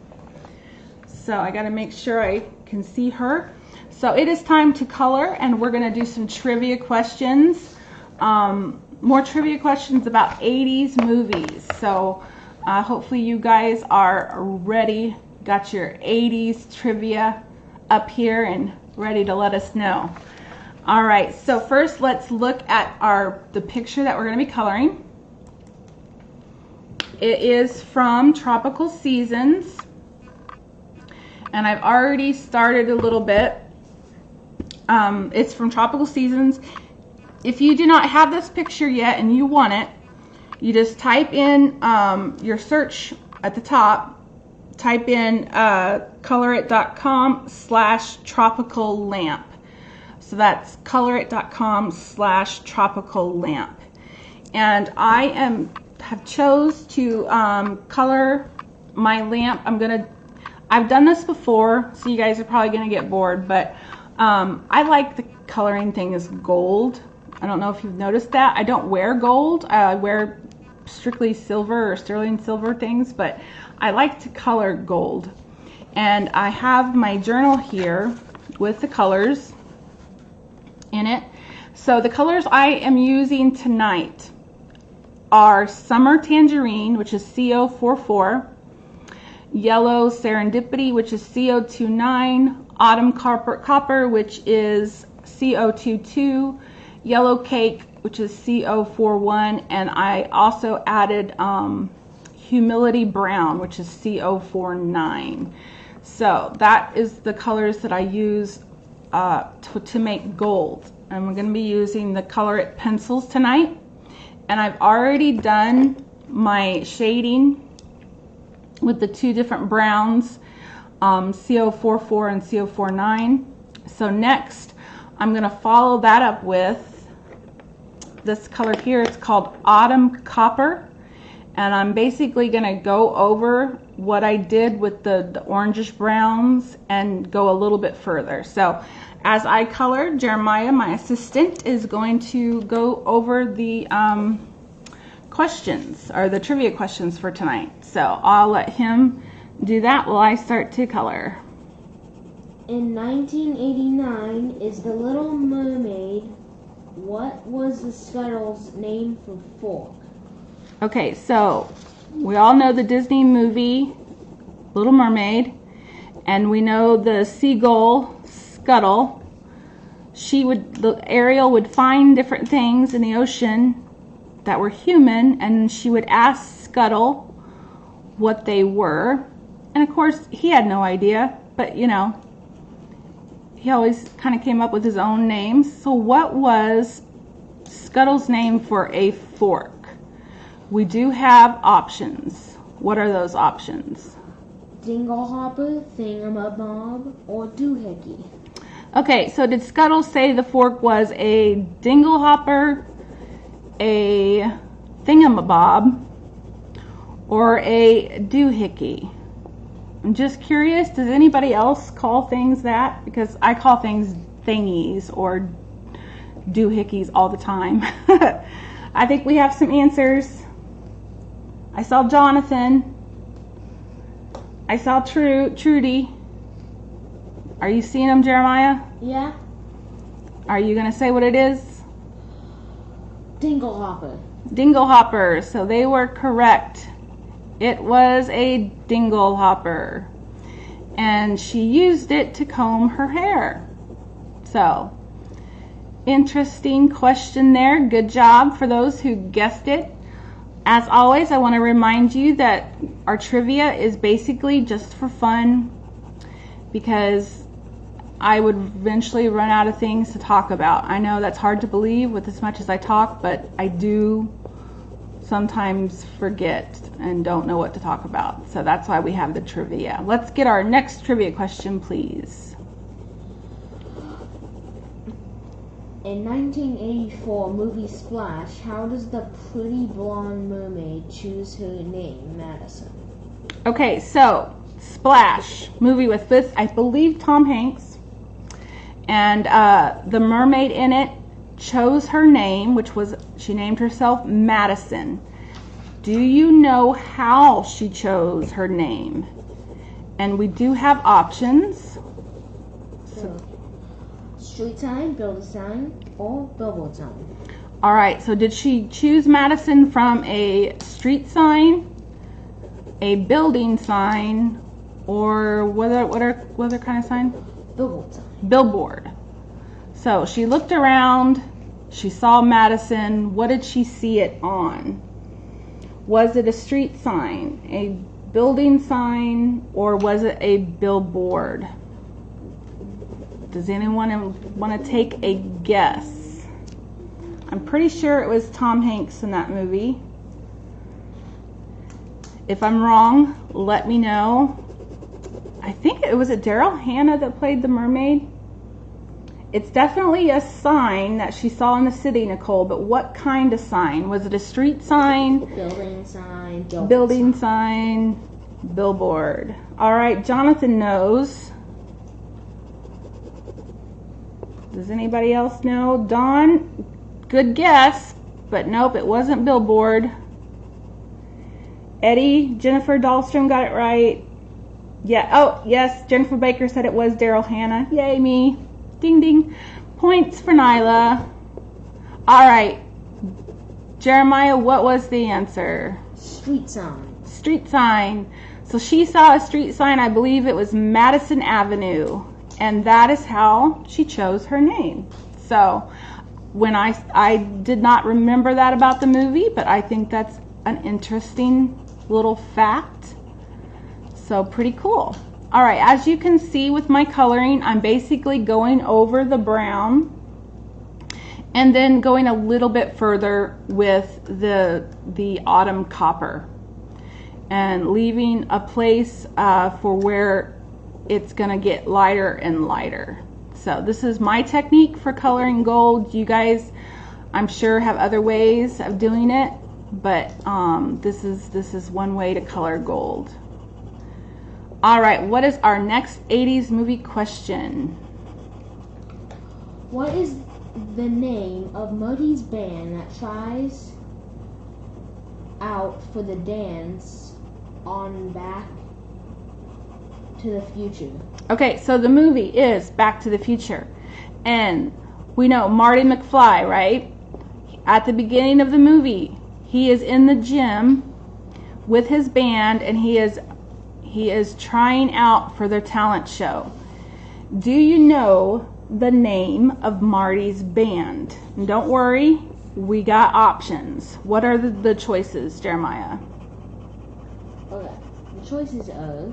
So I got to make sure I can see her. So it is time to color, and we're going to do some trivia questions. More trivia questions about 80s movies. So Hopefully you guys are ready. Got your 80s trivia up here and ready to let us know. All right, so first let's look at the picture that we're going to be coloring. It is from Tropical Seasons, and I've already started a little bit. It's from Tropical Seasons. If you do not have this picture yet and you want it, you just type in your search at the top, type in colorit.com/tropical lamp. So that's colorit.com/tropical lamp. And I have chose to color my lamp. I've done this before, so you guys are probably gonna get bored, but I like the coloring thing is gold. I don't know if you've noticed that. I don't wear gold. I wear strictly silver or sterling silver things, but I like to color gold. And I have my journal here with the colors in it. So the colors I am using tonight are Summer Tangerine, which is CO44, Yellow Serendipity, which is CO29, Autumn Copper, which is CO22, Yellow Cake, which is CO41, and I also added Humility Brown, which is CO49. So that is the colors that I use to make gold. And we're going to be using the Colorit pencils tonight. And I've already done my shading with the two different browns, CO44 and CO49. So next, I'm going to follow that up with this color here. It's called Autumn Copper. And I'm basically going to go over what I did with the orangish browns and go a little bit further. So as I color, Jeremiah, my assistant, is going to go over the questions, or the trivia questions for tonight. So I'll let him do that while I start to color. In 1989, is The Little Mermaid, what was the Scuttle's name for fork? Okay, so we all know the Disney movie Little Mermaid, and we know the seagull Scuttle. Ariel would find different things in the ocean that were human, and she would ask Scuttle what they were. And of course, he had no idea, but you know, he always kind of came up with his own names. So what was Scuttle's name for a fork? We do have options. What are those options? Dinglehopper, Thingamabob, or Doohickey? Okay, so did Scuttle say the fork was a dinglehopper, a thingamabob, or a doohickey? I'm just curious, does anybody else call things that? Because I call things thingies or doohickeys all the time. I think we have some answers. I saw Jonathan. I saw Trudy. Are you seeing them, Jeremiah? Yeah. Are you going to say what it is? Dinglehopper. Dinglehopper. So they were correct. It was a dinglehopper. And she used it to comb her hair. So, interesting question there. Good job for those who guessed it. As always, I want to remind you that our trivia is basically just for fun, because I would eventually run out of things to talk about. I know that's hard to believe with as much as I talk, but I do sometimes forget and don't know what to talk about. So that's why we have the trivia. Let's get our next trivia question, please. In 1984 movie Splash, how does the pretty blonde mermaid choose her name, Madison? Okay, so Splash, movie with I believe Tom Hanks, and the mermaid in it chose her name, which was, she named herself Madison. Do you know how she chose her name? And we do have options. Street sign, build a sign, or billboard sign. All right, so did she choose Madison from a street sign, a building sign, or what other kind of sign? Billboard sign. Billboard. So she looked around, she saw Madison. What did she see it on? Was it a street sign, a building sign, or was it a billboard? Does anyone want to take a guess? I'm pretty sure it was Tom Hanks in that movie. If I'm wrong, let me know. I think it was Daryl Hannah that played the mermaid. It's definitely a sign that she saw in the city, Nicole, but what kind of sign? Was it a street sign? Building sign. Building sign. Billboard. All right, Jonathan knows. Does anybody else know? Dawn, good guess, but nope, it wasn't billboard. Eddie, Jennifer Dahlstrom got it right. Yeah, oh, yes, Jennifer Baker said it was Daryl Hannah. Yay, me. Ding, ding. Points for Nyla. All right. Jeremiah, what was the answer? Street sign. Street sign. So she saw a street sign, I believe it was Madison Avenue. And that is how she chose her name. So when I did not remember that about the movie, but I think that's an interesting little fact. So pretty cool. All right, as you can see with my coloring, I'm basically going over the brown and then going a little bit further with the autumn copper and leaving a place for where it's gonna get lighter and lighter. So this is my technique for coloring gold. You guys, I'm sure, have other ways of doing it, but this is one way to color gold. All right, what is our next 80s movie question? What is the name of Muddy's band that tries out for the dance on Back to the Future? Okay, so the movie is Back to the Future. And we know Marty McFly, right? At the beginning of the movie, he is in the gym with his band and he is trying out for their talent show. Do you know the name of Marty's band? And don't worry, we got options. What are the choices, Jeremiah? Okay, the choices are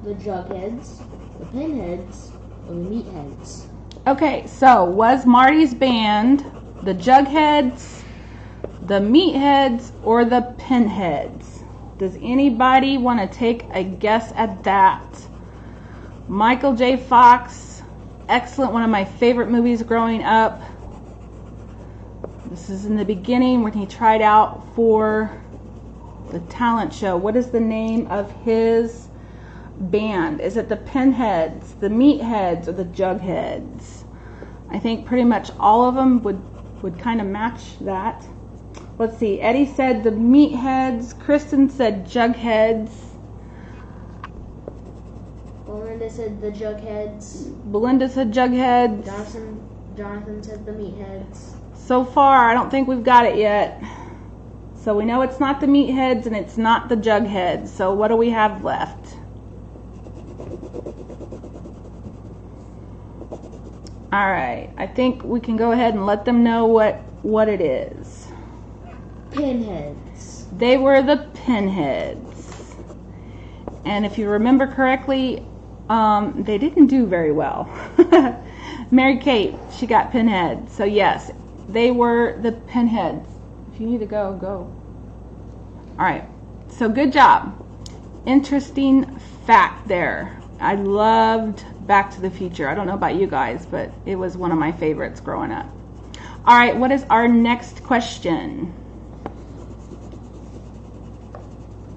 the Jugheads, the Pinheads, or the Meatheads. Okay, so was Marty's band the Jugheads, the Meatheads, or the Pinheads? Does anybody want to take a guess at that? Michael J. Fox, excellent, one of my favorite movies growing up. This is in the beginning when he tried out for the talent show. What is the name of his band? Is it the Pinheads, the Meatheads, or the Jugheads? I think pretty much all of them would kind of match that. Let's see, Eddie said the Meatheads, Kristen said Jugheads. Belinda said the Jugheads. Belinda said Jugheads. Jonathan said the Meatheads. So far, I don't think we've got it yet. So we know it's not the Meatheads and it's not the Jugheads. So what do we have left? All right, I think we can go ahead and let them know what it is. Pinheads. They were the Pinheads. And if you remember correctly, they didn't do very well. Mary Kate, she got Pinhead. So yes, they were the Pinheads. If you need to go, go. All right, so good job. Interesting fact there. I loved Back to the Future. I don't know about you guys, but it was one of my favorites growing up. All right, what is our next question?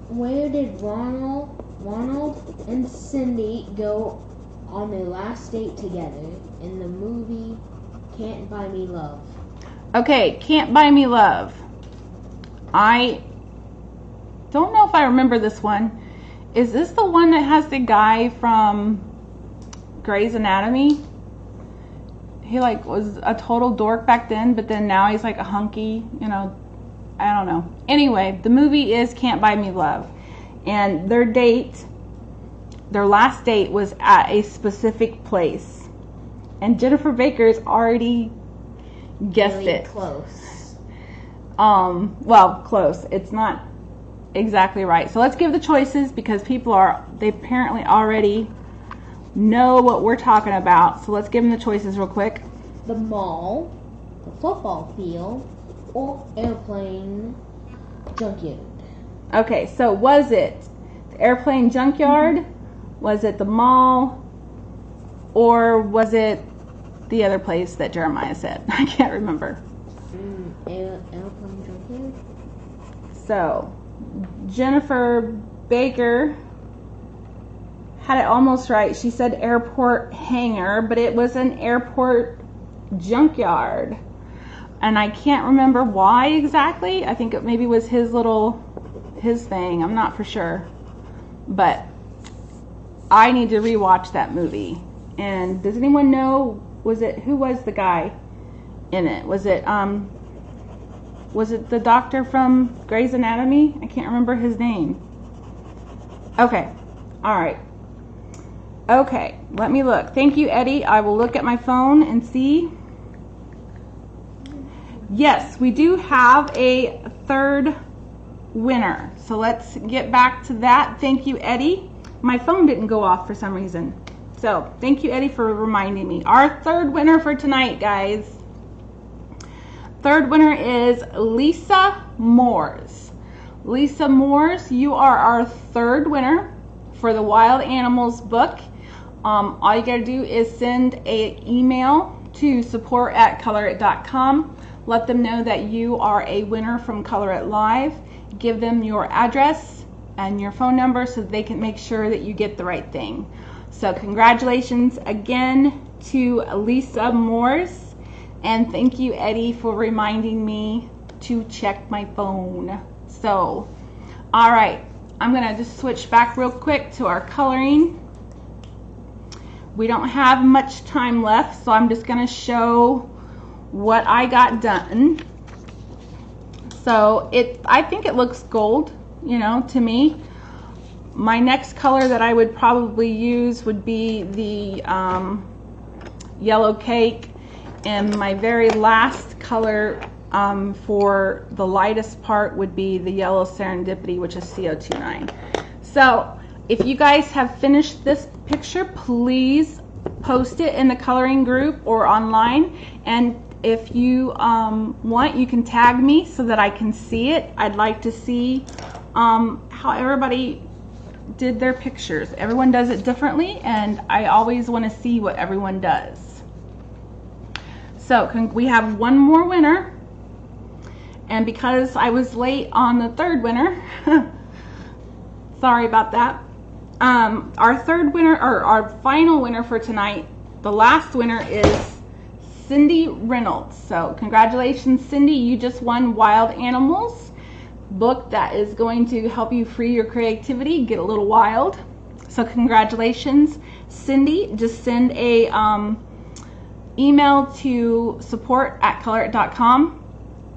Where did Ronald and Cindy go on their last date together in the movie Can't Buy Me Love? Okay, Can't Buy Me Love. I don't know if I remember this one. Is this the one that has the guy from Grey's Anatomy? He like was a total dork back then, but then now he's like a hunky, you know, I don't know. Anyway, the movie is Can't Buy Me Love. and their last date was at a specific place. And Jennifer Baker's already guessed Really it. close. Well, close. It's not exactly right. So let's give the choices because they apparently already know what we're talking about. So let's give them the choices real quick. The mall, the football field, or airplane junkyard. Okay, so was it the airplane junkyard? Was it the mall? Or was it the other place that Jeremiah said? I can't remember. Airplane junkyard? So, Jennifer Baker had it almost right. She said airport hangar, but it was an airport junkyard. And I can't remember why exactly. I think it maybe was his thing. I'm not for sure. But I need to rewatch that movie. And does anyone know, who was the guy in it? Was it the doctor from Grey's Anatomy? I can't remember his name. Okay. All right. Okay. Let me look. Thank you, Eddie. I will look at my phone and see. Yes, we do have a third winner. So let's get back to that. Thank you, Eddie. My phone didn't go off for some reason. So thank you, Eddie, for reminding me. Our third winner for tonight, guys. Third winner is Lisa Moores. Lisa Moores, you are our third winner for the Wild Animals book. All you gotta do is send an email to support@colorit.com. Let them know that you are a winner from Color It Live. Give them your address and your phone number so they can make sure that you get the right thing. So congratulations again to Lisa Moores, and thank you, Eddie, for reminding me to check my phone. So, all right, I'm gonna just switch back real quick to our coloring. We don't have much time left, so I'm just gonna show what I got done. So I think it looks gold, to me. My next color that I would probably use would be the yellow cake, and my very last color for the lightest part would be the yellow serendipity, which is CO29. So if you guys have finished this picture, please post it in the coloring group or online, and if you want, you can tag me so that I can see it. I'd like to see how everybody did their pictures. Everyone does it differently, and I always want to see what everyone does. So we have one more winner, and because I was late on the third winner, sorry about that. Our third winner, or our final winner for tonight, the last winner is Cindy Reynolds. So congratulations, Cindy, you just won Wild Animals book that is going to help you free your creativity, get a little wild. So congratulations, Cindy. Just send a email to support@colorit.com,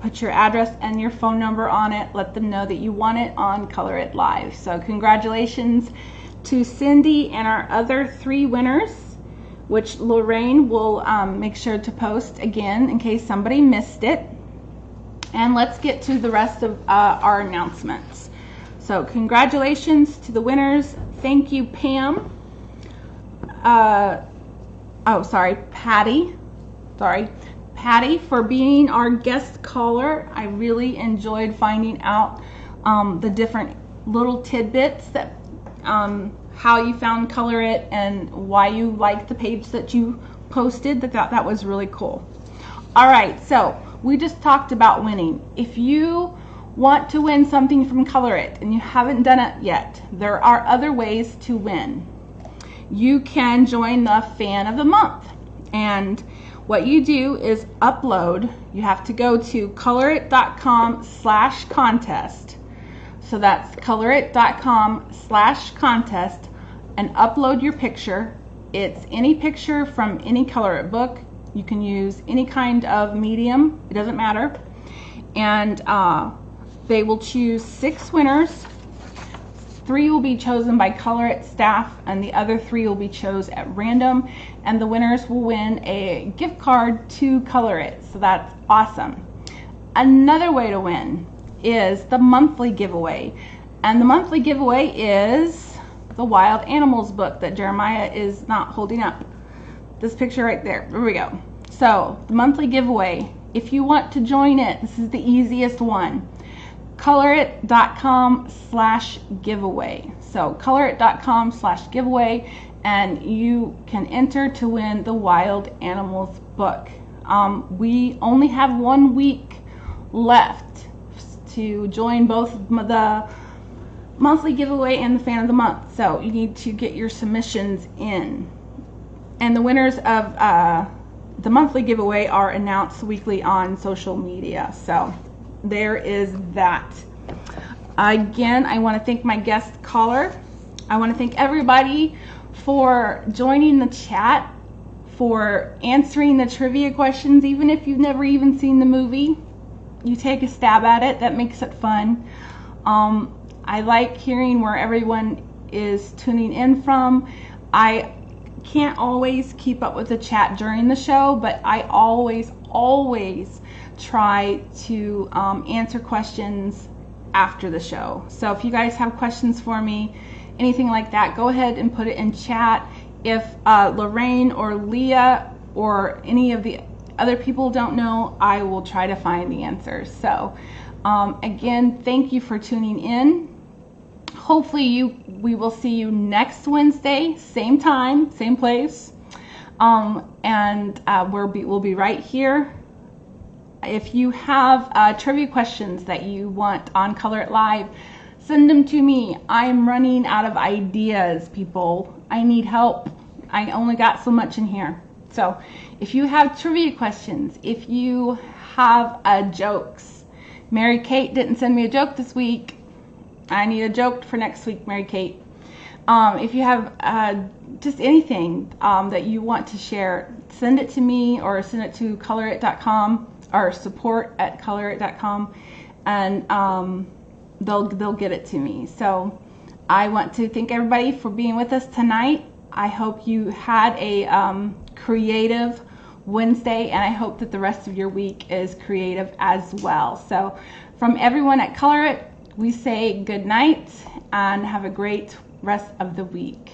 put your address and your phone number on it, let them know that you want it on Color It Live. So congratulations to Cindy and our other three winners, which Lorraine will make sure to post again in case somebody missed it. And let's get to the rest of our announcements. So congratulations to the winners. Thank you, Pam. Patty, for being our guest caller. I really enjoyed finding out the different little tidbits that how you found Color It and why you liked the page that you posted. That was really cool. All right, so we just talked about winning. If you want to win something from Color It and you haven't done it yet, there are other ways to win. You can join the Fan of the Month, and what you do is upload. You have to go to colorit.com/contest. So that's colorit.com/contest and upload your picture. It's any picture from any Color It book. You can use any kind of medium, it doesn't matter. And they will choose 6 winners 3 will be chosen by Color It staff, and the other 3 will be chosen at random, and the winners will win a gift card to Color It. So that's awesome. Another way to win is the monthly giveaway, and the monthly giveaway is the Wild Animals book that Jeremiah is not holding up. This picture right there. There we go. So the monthly giveaway, if you want to join it, this is the easiest one. colorit.com/giveaway. So colorit.com/giveaway, and you can enter to win the Wild Animals book. We only have 1 week left to join both the monthly giveaway and the fan of the month. So you need to get your submissions in. And the winners of the monthly giveaway are announced weekly on social media. So there is that. Again, I want to thank my guest caller. I want to thank everybody for joining the chat, for answering the trivia questions. Even if you've never even seen the movie, you take a stab at it. That makes it fun. I like hearing where everyone is tuning in from. I can't always keep up with the chat during the show, but I always try to answer questions after the show. So if you guys have questions for me, anything like that, go ahead and put it in chat. If Lorraine or Leah or any of the other people don't know, I will try to find the answers. So again, thank you for tuning in. Hopefully we will see you next Wednesday, same time, same place, and we'll be right here. If you have trivia questions that you want on Color It Live, send them to me. I am running out of ideas, people. I need help. I only got so much in here. So if you have trivia questions, if you have jokes, Mary Kate didn't send me a joke this week. I need a joke for next week, Mary Kate. If you have just anything that you want to share, send it to me or send it to colorit.com or support@colorit.com, and they'll get it to me. So I want to thank everybody for being with us tonight. I hope you had a creative Wednesday, and I hope that the rest of your week is creative as well. So from everyone at Color It, we say good night and have a great rest of the week.